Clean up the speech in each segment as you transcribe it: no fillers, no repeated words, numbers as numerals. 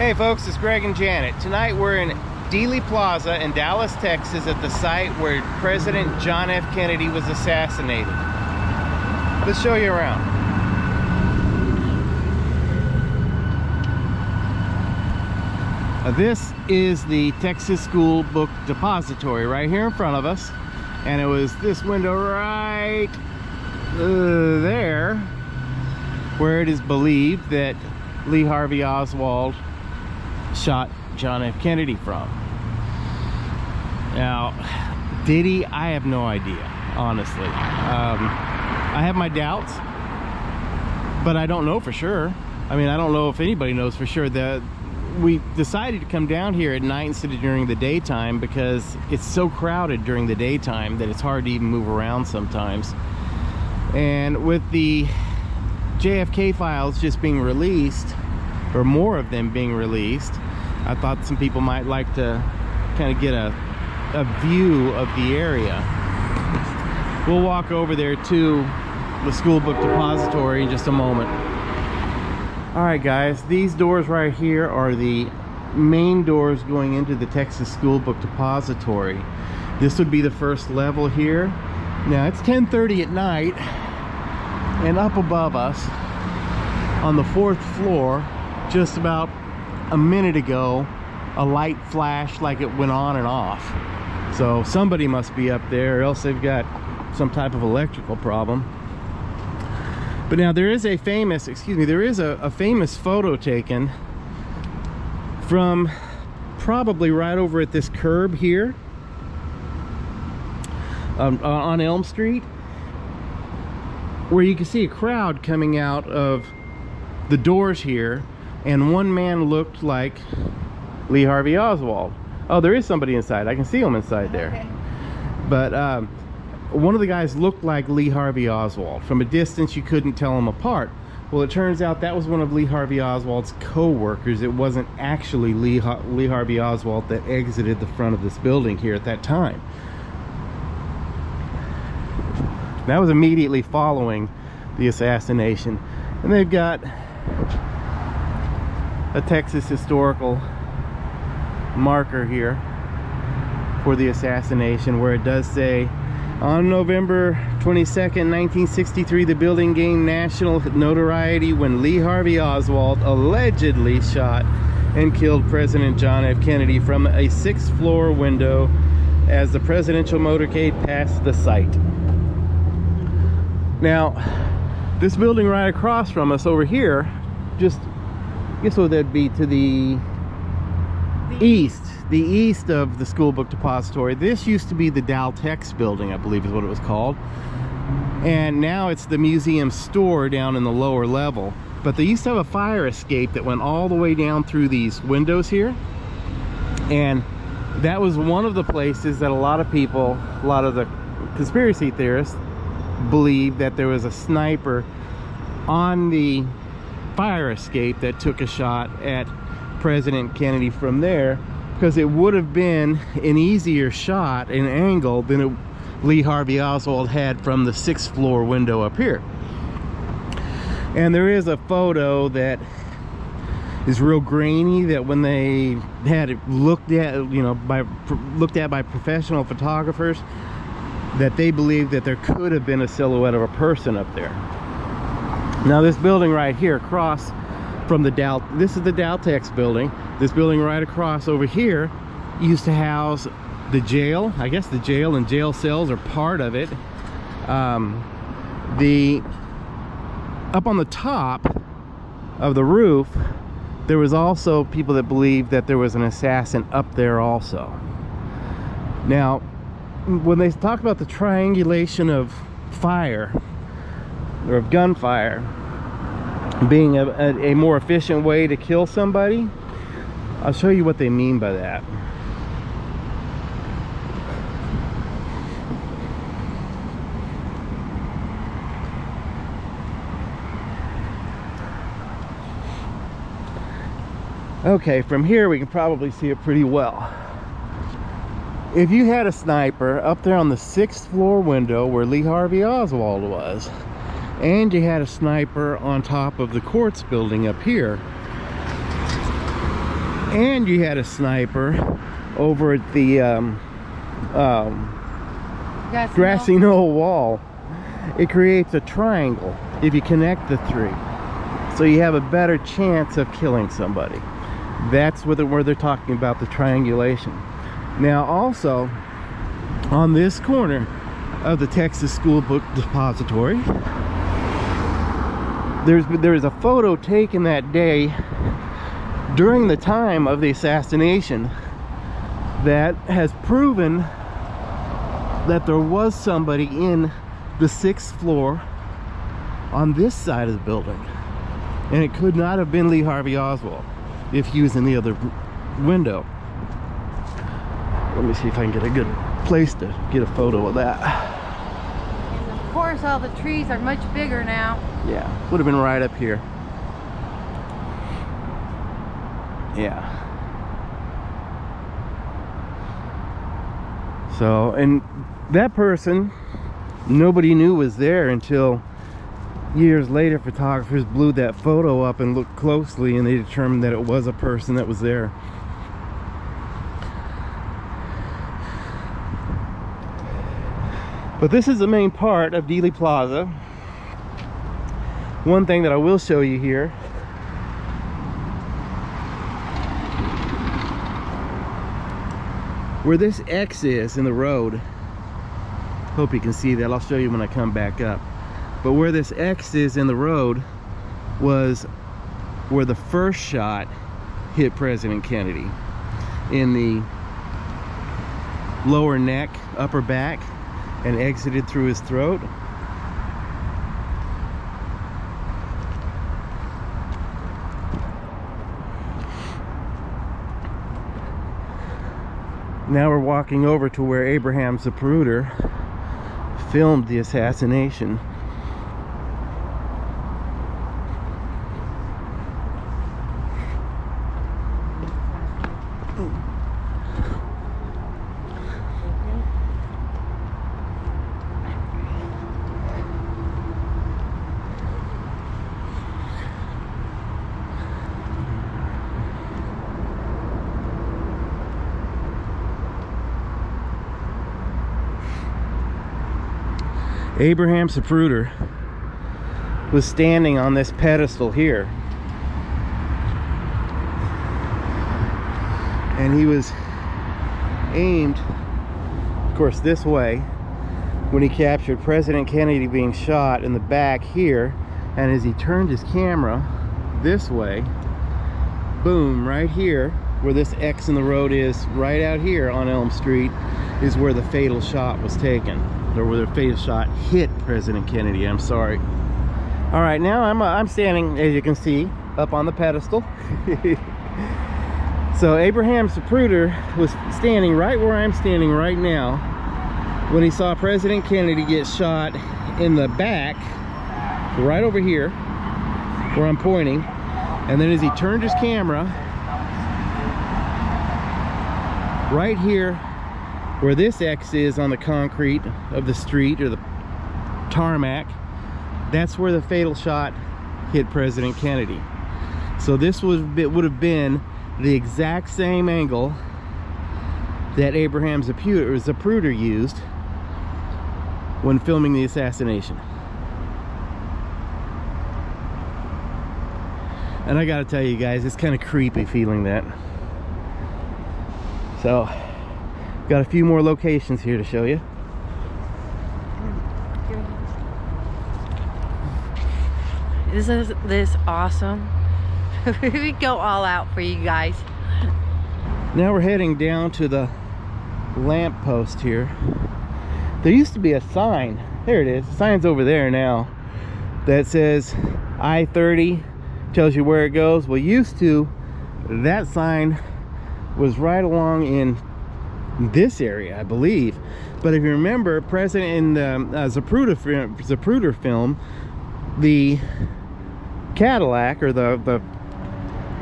Hey folks, it's Greg and Janet. Tonight we're in Dealey Plaza in Dallas, Texas at the site where President John F. Kennedy was assassinated. Let's show you around. This is the Texas School Book Depository right here in front of us. And it was this window right there where it is believed that Lee Harvey Oswald shot John F. Kennedy from. Now, did he? I have no idea, honestly. I have my doubts, but I don't know for sure. I mean, I don't know if anybody knows for sure. We decided to come down here at night instead of during the daytime because it's so crowded during the daytime that it's hard to even move around sometimes. And with the JFK files just being released, or more of them being released, I thought some people might like to kind of get a view of the area. We'll walk over there to the School Book Depository in just a moment. Alright guys, these doors right here are the main doors going into the Texas School Book Depository. This would be the first level here. Now it's 10:30 at night, and up above us on the 4th floor, just about a minute ago, a light flashed like it went on and off. So somebody must be up there, or else they've got some type of electrical problem. But now there is a famous, a famous photo taken from probably right over at this curb here on Elm Street, where you can see a crowd coming out of the doors here, and one man looked like Lee Harvey Oswald. Oh, there is somebody inside. I can see him inside there. Okay. But one of the guys looked like Lee Harvey Oswald. From a distance, you couldn't tell them apart. Well, it turns out that was one of Lee Harvey Oswald's co-workers. It wasn't actually Lee Harvey Oswald that exited the front of this building here at that time. That was immediately following the assassination. And they've got a Texas historical marker here for the assassination, where it does say, on November 22nd, 1963, the building gained national notoriety when Lee Harvey Oswald allegedly shot and killed President John F. Kennedy from a 6th floor window as the presidential motorcade passed the site. Now, this building right across from us over here, just, I guess what that'd be to the east of the School Book Depository. This used to be the Dowtex Building, I believe is what it was called. And now it's the museum store down in the lower level. But they used to have a fire escape that went all the way down through these windows here. And that was one of the places that a lot of people, a lot of the conspiracy theorists, believe that there was a sniper on the fire escape that took a shot at President Kennedy from there, because it would have been an easier shot, an angle, than Lee Harvey Oswald had from the 6th floor window up here. And there is a photo that is real grainy, that when they had it looked at, looked at by professional photographers, that they believed that there could have been a silhouette of a person up there. Now this building right here across from the this is the Dowtex Building. This building right across over here used to house the jail. I guess the jail and jail cells are part of it. Up on the top of the roof, there was also people that believed that there was an assassin up there also. Now, when they talk about the triangulation of fire, or of gunfire, being a more efficient way to kill somebody, I'll show you what they mean by that. Okay, from here we can probably see it pretty well. If you had a sniper up there on the 6th floor window where Lee Harvey Oswald was, and you had a sniper on top of the courts building up here, and you had a sniper over at the grassy knoll wall. It creates a triangle if you connect the three, so you have a better chance of killing somebody. That's where they're talking about the triangulation. Now also, on this corner of the Texas School Book Depository, there's a photo taken that day during the time of the assassination that has proven that there was somebody in the 6th floor on this side of the building, and it could not have been Lee Harvey Oswald if he was in the other window. Let me see if I can get a good place to get a photo of that. And of course all the trees are much bigger now. Yeah, would have been right up here. Yeah. So, and that person nobody knew was there until years later. Photographers blew that photo up and looked closely, and they determined that it was a person that was there. But this is the main part of Dealey Plaza. One thing that I will show you here, where this X is in the road, hope you can see that. I'll show you when I come back up. But where this X is in the road was where the first shot hit President Kennedy, in the lower neck, upper back, and exited through his throat. Now we're walking over to where Abraham Pruder filmed the assassination. Abraham Pruder was standing on this pedestal here, and he was aimed, of course, this way when he captured President Kennedy being shot in the back here. And as he turned his camera this way, boom, right here where this X in the road is, right out here on Elm Street, is where the fatal shot was taken, or where the fatal shot hit President Kennedy. I'm sorry. All right, now I'm standing, as you can see, up on the pedestal. So Abraham Pruder was standing right where I'm standing right now when he saw President Kennedy get shot in the back, right over here where I'm pointing. And then as he turned his camera, right here where this X is on the concrete of the street, or the tarmac, that's where the fatal shot hit President Kennedy. So this would have been the exact same angle that Abraham Pruder used when filming the assassination. And I gotta tell you guys, it's kind of creepy feeling that. So got a few more locations here to show you. Isn't this awesome? We go all out for you guys. Now we're heading down to the lamp post here. There used to be a sign. There it is. The sign's over there now that says I30, tells you where it goes. Well, used to, that sign was right along in this area, I believe. But if you remember, President in the Pruder film, the Cadillac, or the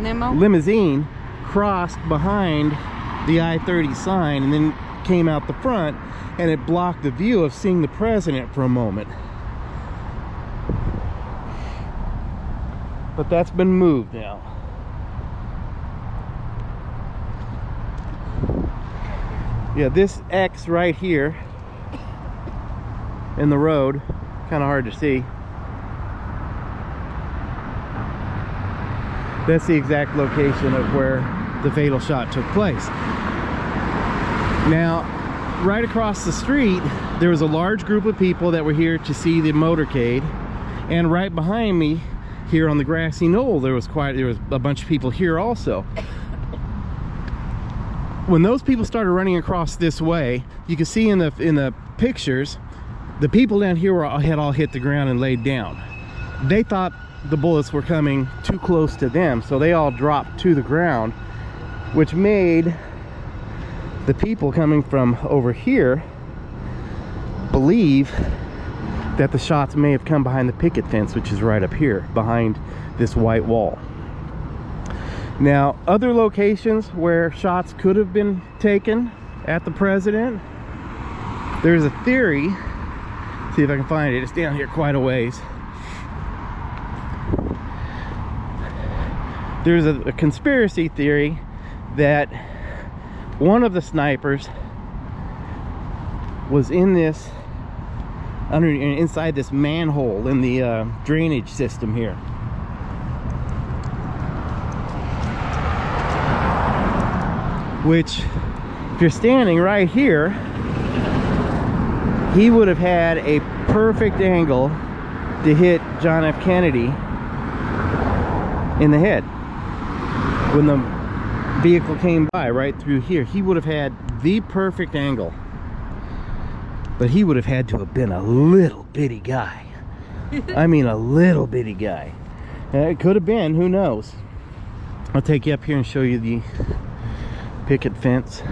limousine, crossed behind the I30 sign and then came out the front, and it blocked the view of seeing the president for a moment. But that's been moved now. Yeah, this X right here in the road, kind of hard to see. That's the exact location of where the fatal shot took place. Now, right across the street, there was a large group of people that were here to see the motorcade, and right behind me, here on the grassy knoll, there was a bunch of people here also. When those people started running across this way, you can see in the pictures, the people down here had all hit the ground and laid down. They thought the bullets were coming too close to them, so they all dropped to the ground, which made the people coming from over here believe that the shots may have come behind the picket fence, which is right up here behind this white wall. Now, other locations where shots could have been taken at the president, there's a theory, see if I can find it, it's down here quite a ways. There's a conspiracy theory that one of the snipers was in this inside this manhole in the drainage system here. Which, if you're standing right here, he would have had a perfect angle to hit John F. Kennedy in the head. When the vehicle came by right through here, he would have had the perfect angle. But he would have had to have been a little bitty guy. I mean, a little bitty guy. It could have been, who knows. I'll take you up here and show you the picket fence.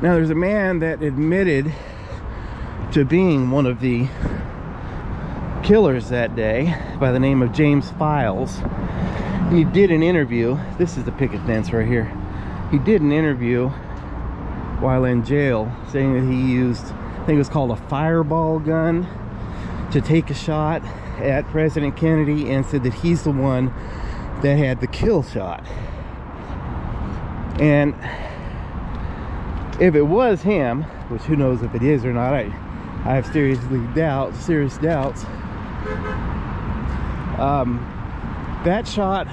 Now, there's a man that admitted to being one of the killers that day by the name of James Files. He did an interview. This is the picket fence right here. He did an interview while in jail saying that he used, I think it was called a fireball gun, to take a shot at President Kennedy, and said that he's the one that had the kill shot. And if it was him, which who knows if it is or not, I have serious doubts. That shot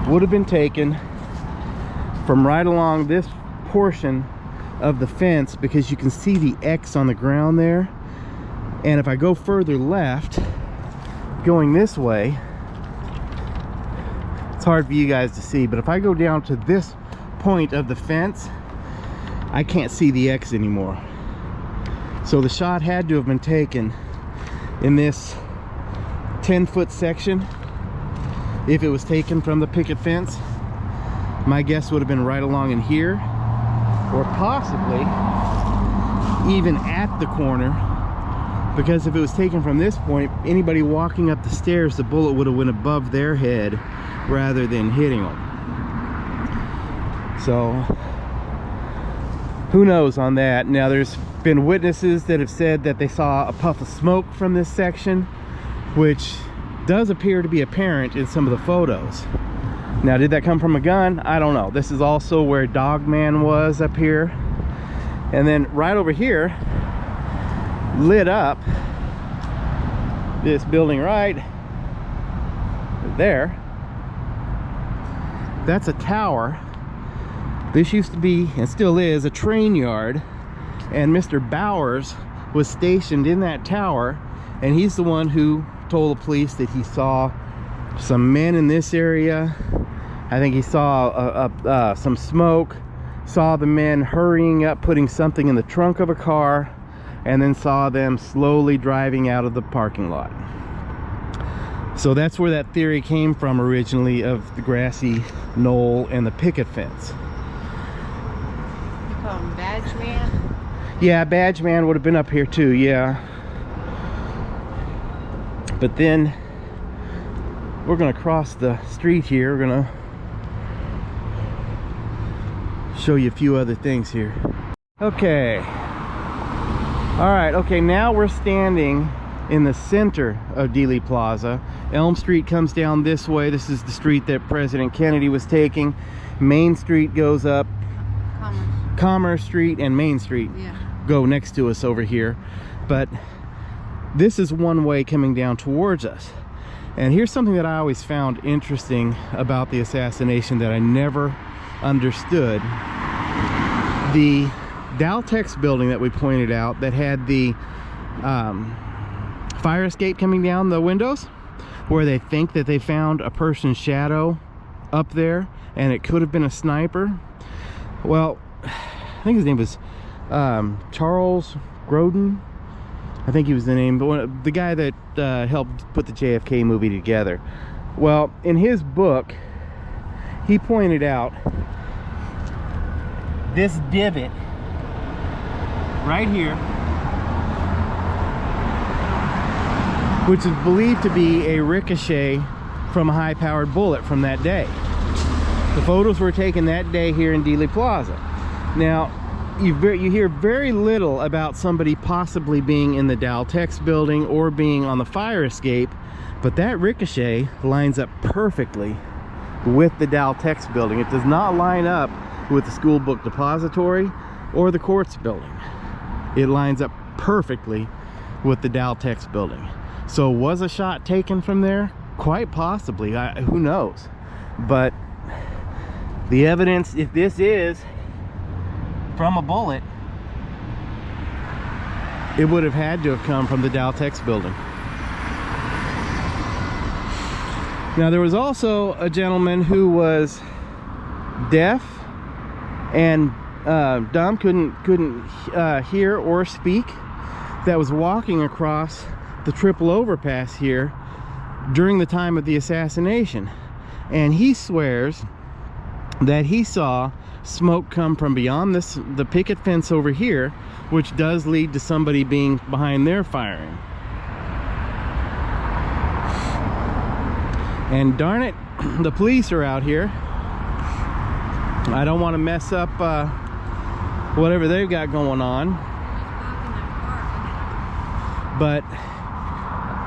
would have been taken from right along this portion of the fence, because you can see the X on the ground there. And if I go further left, going this way, it's hard for you guys to see, but if I go down to this point of the fence, I can't see the X anymore. So the shot had to have been taken in this 10-foot section. If it was taken from the picket fence, my guess would have been right along in here, or possibly even at the corner, because if it was taken from this point, anybody walking up the stairs, the bullet would have went above their head rather than hitting them. So who knows on that. Now, there's been witnesses that have said that they saw a puff of smoke from this section, which does appear to be apparent in some of the photos. Now, did that come from a gun? I don't know. This is also where Dogman was up here. And then right over here, lit up, this building right there, that's a tower. This used to be, and still is, a train yard, and Mr. Bowers was stationed in that tower, and he's the one who told the police that he saw some men in this area. I think he saw some smoke, saw the men hurrying up, putting something in the trunk of a car, and then saw them slowly driving out of the parking lot. So that's where that theory came from originally, of the grassy knoll and the picket fence. You call him Badge Man? Yeah, Badge Man would have been up here too, yeah. But then we're gonna cross the street here. We're gonna show you a few other things here. Okay. All right, okay, now we're standing in the center of Dealey Plaza. Elm Street comes down this way. This is the street that President Kennedy was taking. Main Street goes up. Commerce Street and Main Street go next to us over here. But this is one way coming down towards us. And here's something that I always found interesting about the assassination that I never understood. The Dowtex building that we pointed out that had the fire escape coming down the windows, where they think that they found a person's shadow up there and it could have been a sniper. Well, I think his name was Charles Grodin. I think he was the name, but the guy that helped put the JFK movie together. Well, in his book, he pointed out this divot right here, which is believed to be a ricochet from a high-powered bullet from that day. The photos were taken that day here in Dealey Plaza. Now, you hear very little about somebody possibly being in the Daltex building or being on the fire escape, but that ricochet lines up perfectly with the Dowtex building. It does not line up with the school book depository or the courts building. It lines up perfectly with the Daltex building. So was a shot taken from there? Quite possibly. Who knows? But the evidence, if this is from a bullet, it would have had to have come from the Dowtex building. Now, there was also a gentleman who was deaf and dumb, couldn't hear or speak, that was walking across the triple overpass here during the time of the assassination, and he swears that he saw smoke come from beyond the picket fence over here, which does lead to somebody being behind there firing. And darn it, the police are out here. I don't want to mess up whatever they've got going on,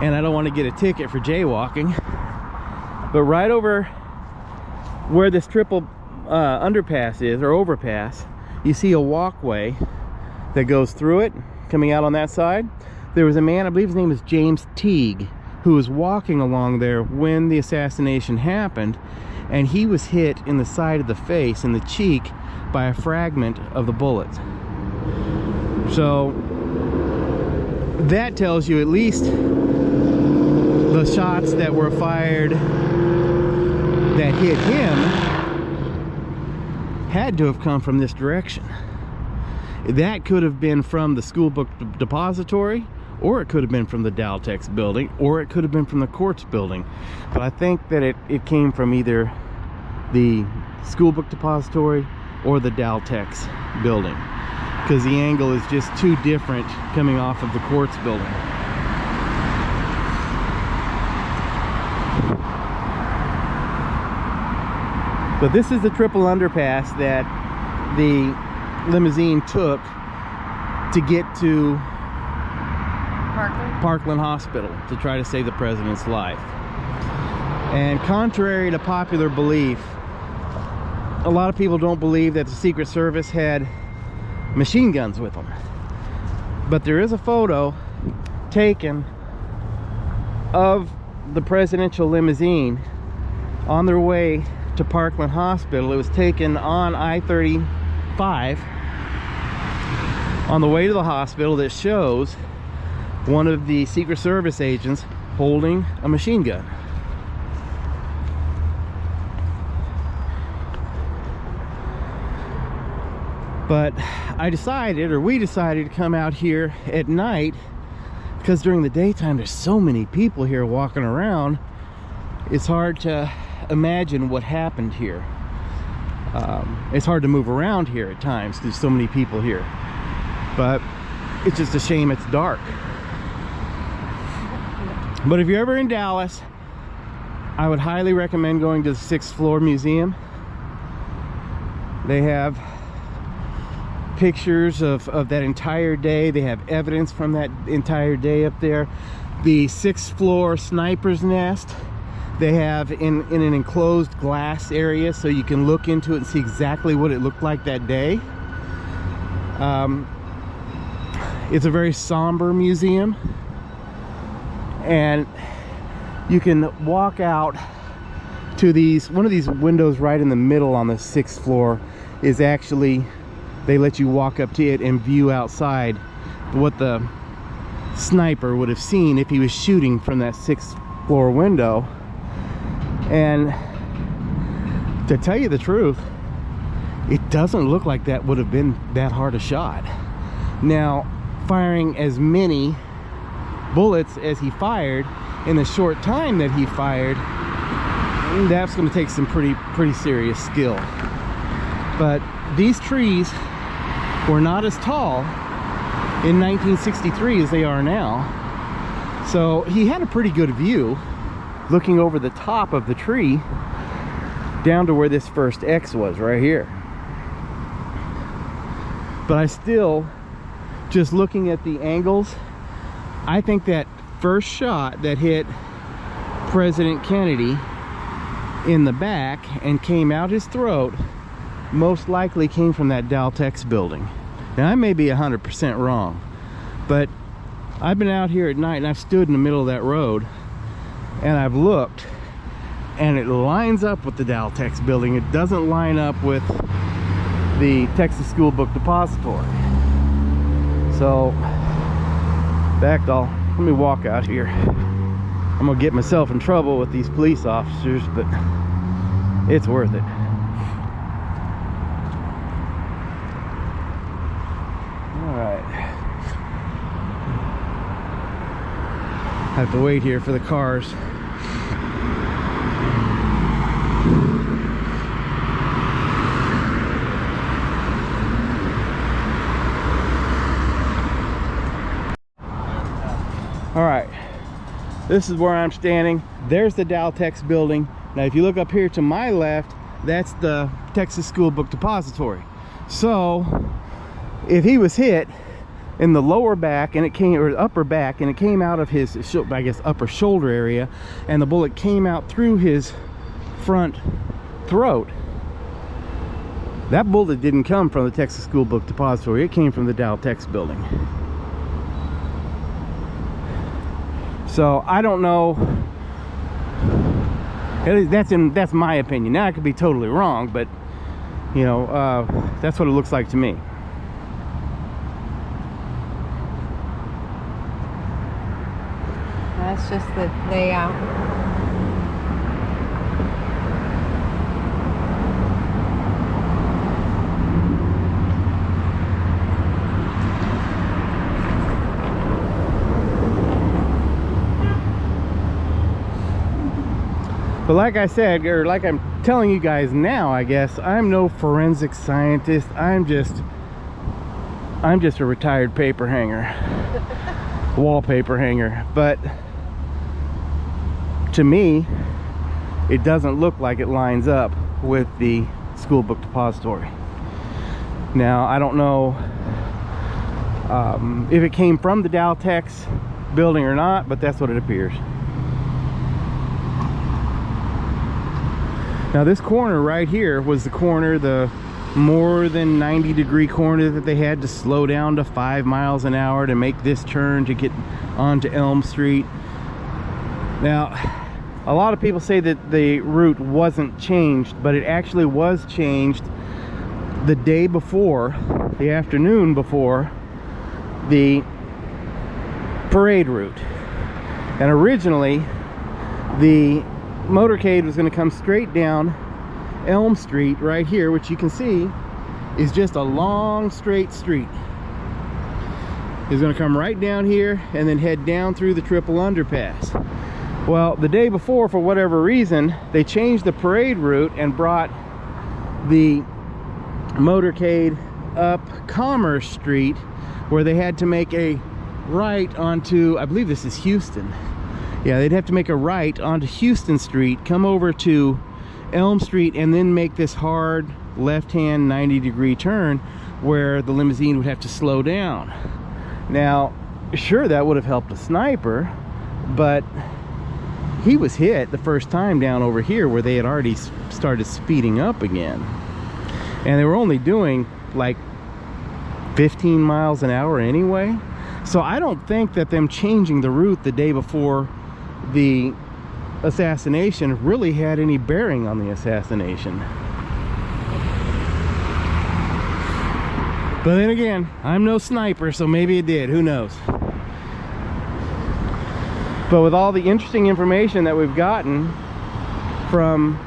and I don't want to get a ticket for jaywalking. But right over where this triple underpass is, or overpass, you see a walkway that goes through it, coming out on that side. There was a man, I believe his name is James Teague, who was walking along there when the assassination happened, and he was hit in the side of the face, in the cheek, by a fragment of the bullet. So that tells you at least the shots that were fired that hit him had to have come from this direction. That could have been from the school book depository, or it could have been from the Daltex building, or it could have been from the courts building. But I think that it came from either the school book depository or the Daltex building, because the angle is just too different coming off of the courts building. But this is the triple underpass that the limousine took to get to Parkland Hospital to try to save the president's life. And contrary to popular belief, a lot of people don't believe that the Secret Service had machine guns with them. But there is a photo taken of the presidential limousine on their way to Parkland Hospital. It was taken on I-35 on the way to the hospital, that shows one of the Secret Service agents holding a machine gun. But I decided, or we decided, to come out here at night, because during the daytime there's so many people here walking around. It's hard to imagine what happened here. It's hard to move around here at times, there's so many people here. But it's just a shame it's dark. But if you're ever in Dallas, I would highly recommend going to the 6th floor museum. They have pictures of that entire day. They have evidence from that entire day up there. The 6th floor sniper's nest, they have in an enclosed glass area, so you can look into it and see exactly what it looked like that day. It's a very somber museum, and you can walk out to one of these windows right in the middle on the 6th floor is actually, they let you walk up to it and view outside what the sniper would have seen if he was shooting from that 6th floor window. And to tell you the truth, it doesn't look like that would have been that hard a shot. Now, firing as many bullets as he fired in the short time that he fired, that's going to take some pretty serious skill. But these trees were not as tall in 1963 as they are now, so he had a pretty good view looking over the top of the tree down to where this first X was right here. But I still, just looking at the angles, I think that first shot that hit President Kennedy in the back and came out his throat most likely came from that Dowtex building. Now, I may be 100% wrong, but I've been out here at night and I've stood in the middle of that road and I've looked, and it lines up with the Dowtex building. It doesn't line up with the Texas School Book Depository. So, in fact, let me walk out here. I'm gonna get myself in trouble with these police officers, but it's worth it. All right. I have to wait here for the cars. All right, this is where I'm standing. There's the Daltex building. Now, if you look up here to my left, that's the Texas School Book Depository. So, if he was hit in the lower back and it came, or upper back, and it came out of his, I guess, upper shoulder area, and the bullet came out through his front throat, that bullet didn't come from the Texas School Book Depository. It came from the Daltex building. So I don't know. That's my opinion. Now, I could be totally wrong, but you know, that's what it looks like to me. That's just the layout. But like I said, or like I'm telling you guys now, I guess, I'm no forensic scientist. I'm just a retired paper hanger, wallpaper hanger. But to me, it doesn't look like it lines up with the School Book Depository. Now, I don't know if it came from the Dowtex building or not, but that's what it appears. Now, this corner right here was the corner, the more than 90-degree corner that they had to slow down to 5 miles an hour to make this turn to get onto Elm Street. Now, a lot of people say that the route wasn't changed, but it actually was changed the day before, the afternoon before the parade route. And originally, the motorcade was going to come straight down Elm Street right here, which you can see is just a long straight street. It's going to come right down here and then head down through the triple underpass. Well, the day before, for whatever reason, they changed the parade route and brought the motorcade up Commerce Street, where they had to make a right onto, I believe this is Houston. Yeah, they'd have to make a right onto Houston Street, come over to Elm Street, and then make this hard left-hand 90-degree turn. where the limousine would have to slow down. Now, sure, that would have helped a sniper, but he was hit the first time down over here where they had already started speeding up again. And they were only doing like 15 miles an hour anyway. So I don't think that them changing the route the day before the assassination really had any bearing on the assassination. But then again, I'm no sniper, so maybe it did, who knows. But with all the interesting information that we've gotten from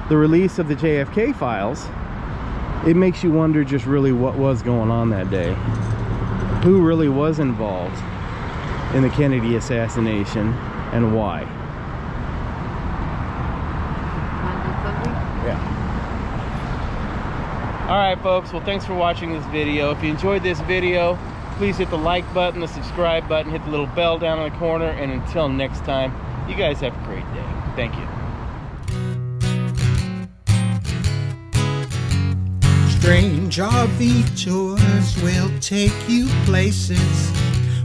the release of the JFK files, it makes you wonder just really what was going on that day. Who really was involved in the Kennedy assassination and why? Yeah. Alright folks, well thanks for watching this video. If you enjoyed this video, please hit the like button, the subscribe button, hit the little bell down in the corner, and until next time, you guys have a great day. Thank you. Strange RV tours will take you places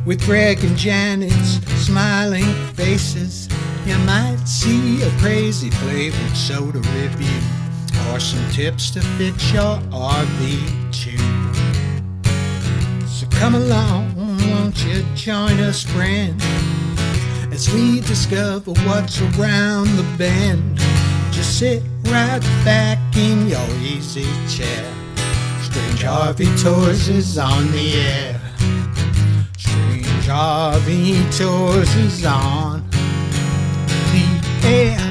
with Greg and Janet's smiling faces. You might see a crazy flavored soda review or some tips to fix your RV too. So come along, won't you join us, friend, as we discover what's around the bend. Just sit right back in your easy chair. Strange RV Tours is on the air. Strange RV Tours is on the air.